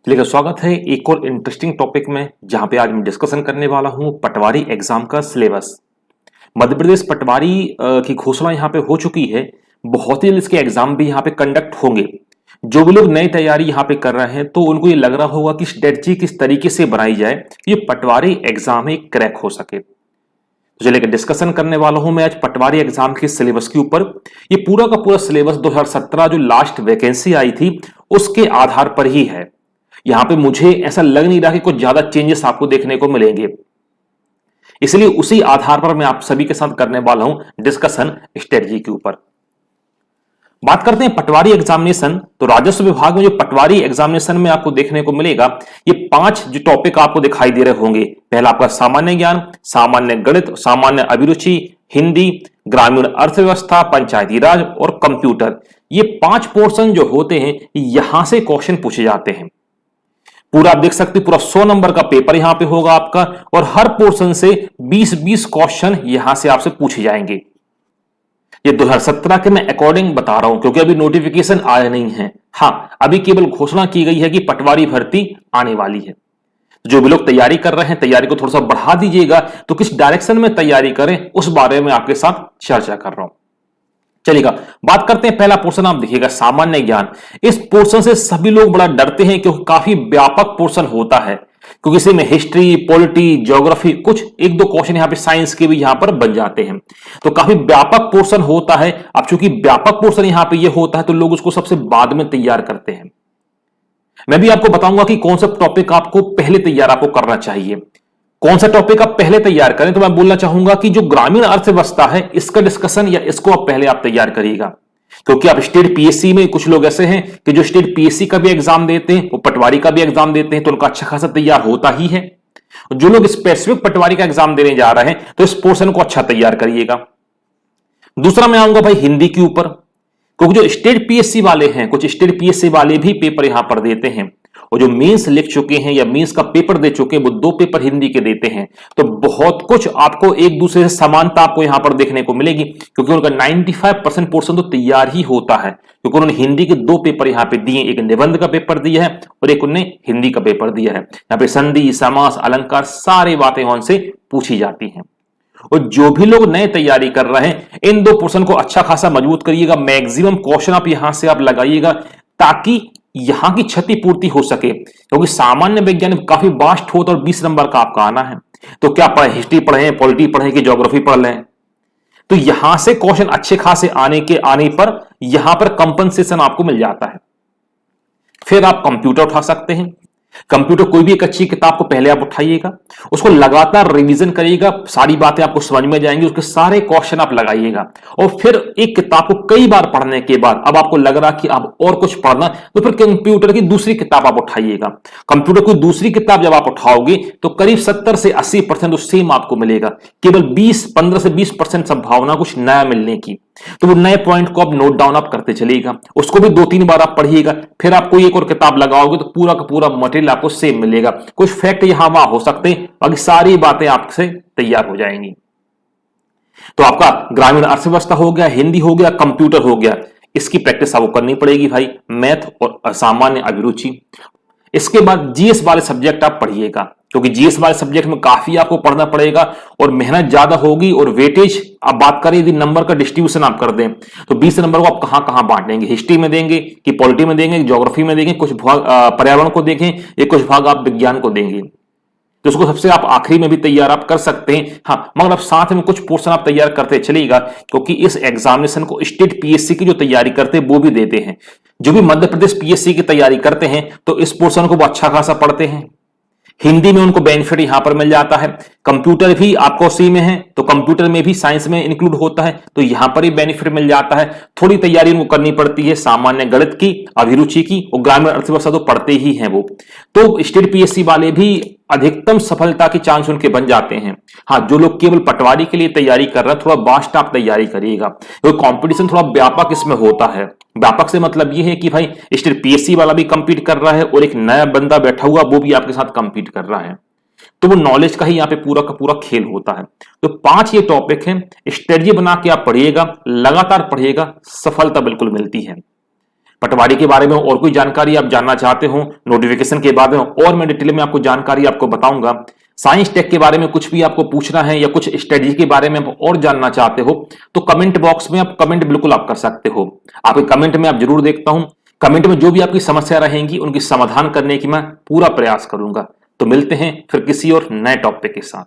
चलिए स्वागत है एक और इंटरेस्टिंग टॉपिक में, जहां पे आज मैं डिस्कशन करने वाला हूं पटवारी एग्जाम का सिलेबस। मध्य प्रदेश पटवारी की घोषणा यहां पे हो चुकी है। बहुत ही जल्द इसके एग्जाम भी यहां पे कंडक्ट होंगे। जो भी लोग नई तैयारी यहां पे कर रहे हैं तो उनको ये लग रहा होगा कि स्ट्रेटजी किस तरीके से बनाई जाए कि ये पटवारी एग्जाम में क्रैक हो सके। तो चलिए डिस्कशन करने वाला हूं मैं आज पटवारी एग्जाम के सिलेबस के ऊपर। ये पूरा का पूरा सिलेबस 2017 जो लास्ट वैकेंसी आई थी उसके आधार पर ही है। यहां पे मुझे ऐसा लग नहीं रहा कि कुछ ज्यादा चेंजेस आपको देखने को मिलेंगे, इसलिए उसी आधार पर मैं आप सभी के साथ करने वाला हूं डिस्कशन स्ट्रेटजी के ऊपर। बात करते हैं पटवारी एग्जामिनेशन। तो राजस्व विभाग में जो पटवारी एग्जामिनेशन में आपको देखने को मिलेगा, ये 5 जो टॉपिक आपको दिखाई दे रहे होंगे। पहला आपका सामान्य ज्ञान, सामान्य गणित, सामान्य अभिरुचि, हिंदी, ग्रामीण अर्थव्यवस्था, पंचायती राज और कंप्यूटर। ये 5 पोर्शन जो होते हैं यहां से क्वेश्चन पूछे जाते हैं। पूरा आप देख सकते हैं, पूरा 100 नंबर का पेपर यहां पे होगा आपका, और हर पोर्शन से 20-20 क्वेश्चन यहां से आपसे पूछे जाएंगे। ये 2017 के मैं अकॉर्डिंग बता रहा हूं, क्योंकि अभी नोटिफिकेशन आया नहीं है। हां, अभी केवल घोषणा की गई है कि पटवारी भर्ती आने वाली है। जो भी लोग तैयारी कर रहे हैं, तैयारी को थोड़ा सा बढ़ा दीजिएगा। तो किस डायरेक्शन में तैयारी करें उस बारे में आपके साथ चर्चा कर रहा हूं। चलिएगा, बात करते हैं। पहला पोर्शन आप देखिएगा सामान्य ज्ञान। इस पोर्शन से सभी लोग बड़ा डरते हैं क्योंकि काफी व्यापक पोर्शन होता है, क्योंकि इसी में हिस्ट्री, पॉलिटी, ज्योग्राफी, कुछ 1-2 क्वेश्चन यहां पे साइंस के भी यहां पर बन जाते हैं। तो काफी व्यापक पोर्शन होता है। अब चूंकि व्यापक पोर्शन यहां पे ये होता है तो लोग उसको सबसे बाद में तैयार करते हैं। मैं भी आपको बताऊंगा कि कौन सा टॉपिक आपको पहले तैयार आपको करना चाहिए, कौन सा टॉपिक आप पहले तैयार करें। तो मैं बोलना चाहूंगा कि जो ग्रामीण अर्थव्यवस्था है इसका डिस्कशन या इसको आप पहले आप तैयार करिएगा, क्योंकि आप स्टेट पीएससी में कुछ लोग ऐसे हैं कि जो स्टेट पीएससी का भी एग्जाम देते हैं, वो पटवारी का भी एग्जाम देते हैं, तो उनका अच्छा खासा तैयार होता ही है। जो लोग स्पेसिफिक पटवारी का एग्जाम देने जा रहे हैं तो इस पोर्शन को अच्छा तैयार करिएगा। दूसरा मैं आऊंगा भाई हिंदी के ऊपर, क्योंकि जो स्टेट पीएससी वाले हैं, कुछ स्टेट पीएससी वाले भी पेपर यहां पर देते हैं, और जो मींस लिख चुके हैं या मींस का पेपर दे चुके हैं वो 2 पेपर हिंदी के देते हैं। तो बहुत कुछ आपको एक दूसरे से समानता आपको यहां पर देखने को मिलेगी, क्योंकि उनका 95% पोर्शन तो तैयार ही होता है, क्योंकि उन्होंने हिंदी के 2 पेपर यहां पे दिए, एक निबंध का पेपर दिया है और एक उन्होंने हिंदी का पेपर दिया है। यहां पे संधि, समास, अलंकार सारी बातें उनसे पूछी जाती हैं। और जो भी लोग नए तैयारी कर रहे हैं इन 2 पोर्शन को अच्छा खासा मजबूत करिएगा। मैक्सिमम क्वेश्चन आप यहां से आप लगाइएगा ताकि यहां की क्षतिपूर्ति हो सके, क्योंकि सामान्य विज्ञान काफी वास्ट होता है और 20 नंबर का आपका आना है। तो क्या पढ़े, हिस्ट्री पढ़े, पॉलिटी पढ़े कि ज्योग्राफी पढ़ लें, तो यहां से क्वेश्चन अच्छे खासे आने पर यहां पर कंपनसेशन आपको मिल जाता है। फिर आप कंप्यूटर उठा सकते हैं। कंप्यूटर कोई भी एक अच्छी किताब को पहले आप उठाइएगा, उसको लगातार रिवीजन करिएगा, सारी बातें आपको समझ में जाएंगी, उसके सारे क्वेश्चन आप लगाइएगा। और फिर एक किताब को कई बार पढ़ने के बाद अब आपको लग रहा कि अब और कुछ पढ़ना, तो फिर कंप्यूटर की दूसरी किताब आप उठाइएगा। कंप्यूटर की दूसरी किताब जब आप उठाओगे तो करीब 70 से 80% सेम आपको मिलेगा, केवल 15 से 20% संभावना कुछ नया मिलने की। तो वो नए पॉइंट को आप नोट डाउन आप करते चलिएगा, उसको भी 2-3 बार आप पढ़िएगा। फिर आप कोई एक और किताब लगाओगे तो पूरा का पूरा मटेरियल आपको सेम मिलेगा। कुछ फैक्ट यहां वहां हो सकते हैं, बाकी सारी बातें आपसे तैयार हो जाएंगी। तो आपका ग्रामीण अर्थव्यवस्था हो गया, हिंदी हो गया, कंप्यूटर हो गया, इसकी प्रैक्टिस आपको करनी पड़ेगी भाई। मैथ और सामान्य अभिरुचि। इसके बाद जीएस वाले सब्जेक्ट आप पढ़िएगा, क्योंकि जीएस वाले सब्जेक्ट में काफी आपको पढ़ना पड़ेगा और मेहनत ज्यादा होगी। और वेटेज आप बात करें, यदि नंबर का डिस्ट्रीब्यूशन आप कर दें तो 20 नंबर को आप कहां कहां बांट देंगे, हिस्ट्री में देंगे कि पॉलिटी में देंगे, ज्योग्राफी में देंगे, कुछ भाग पर्यावरण को देखें, एक कुछ भाग आप विज्ञान को देंगे। तो उसको सबसे आप आखिरी में भी तैयार आप कर सकते हैं। हाँ, मगर आप साथ में कुछ पोर्शन आप तैयार करते चलिएगा, क्योंकि इस एग्जामिनेशन को स्टेट पीएससी की जो तैयारी करते हैं वो भी देते हैं। जो भी मध्य प्रदेश पीएससी की तैयारी करते हैं तो इस पोर्शन को वो अच्छा खासा पढ़ते हैं। हिंदी में उनको बेनिफिट यहां पर मिल जाता है। कंप्यूटर भी आपको सी में है तो कंप्यूटर में भी साइंस में इंक्लूड होता है, तो यहां पर ही बेनिफिट मिल जाता है। थोड़ी तैयारी उनको करनी पड़ती है सामान्य गणित की, अभिरुचि की, और ग्रामीण अर्थव्यवस्था तो पढ़ते ही हैं वो। तो स्टेट पीएससी वाले भी अधिकतम सफलता के चांस उनके बन जाते हैं। हाँ, जो लोग केवल पटवारी के लिए तैयारी कर रहे हैं थोड़ा वास्ट आप तैयारी करिएगा, क्योंकि कंपटीशन थोड़ा व्यापक इसमें होता है। व्यापक से मतलब ये है कि भाई स्टेट पीएससी वाला भी कंपीट कर रहा है और एक नया बंदा बैठा हुआ वो भी आपके साथ कंपीट कर रहा है, तो वो नॉलेज का ही यहाँ पे पूरा का पूरा खेल होता है। तो 5 ये टॉपिक हैं, स्ट्रेटजी बना के आप पढ़िएगा, लगातार पढ़िएगा, सफलता बिल्कुल मिलती है। पटवारी के बारे में और कोई जानकारी आप जानना चाहते हो, नोटिफिकेशन के बारे में और मैं डिटेल में आपको जानकारी आपको बताऊंगा, साइंस टेक के बारे में कुछ भी आपको पूछना है या कुछ स्ट्रेटजी के बारे में आप और जानना चाहते हो तो कमेंट बॉक्स में आप कमेंट बिल्कुल आप कर सकते हो। आपके कमेंट में आप जरूर देखता हूं, कमेंट में जो भी आपकी समस्या रहेंगी उनकी समाधान करने की मैं पूरा प्रयास करूंगा। तो मिलते हैं फिर किसी और नए टॉपिक के साथ।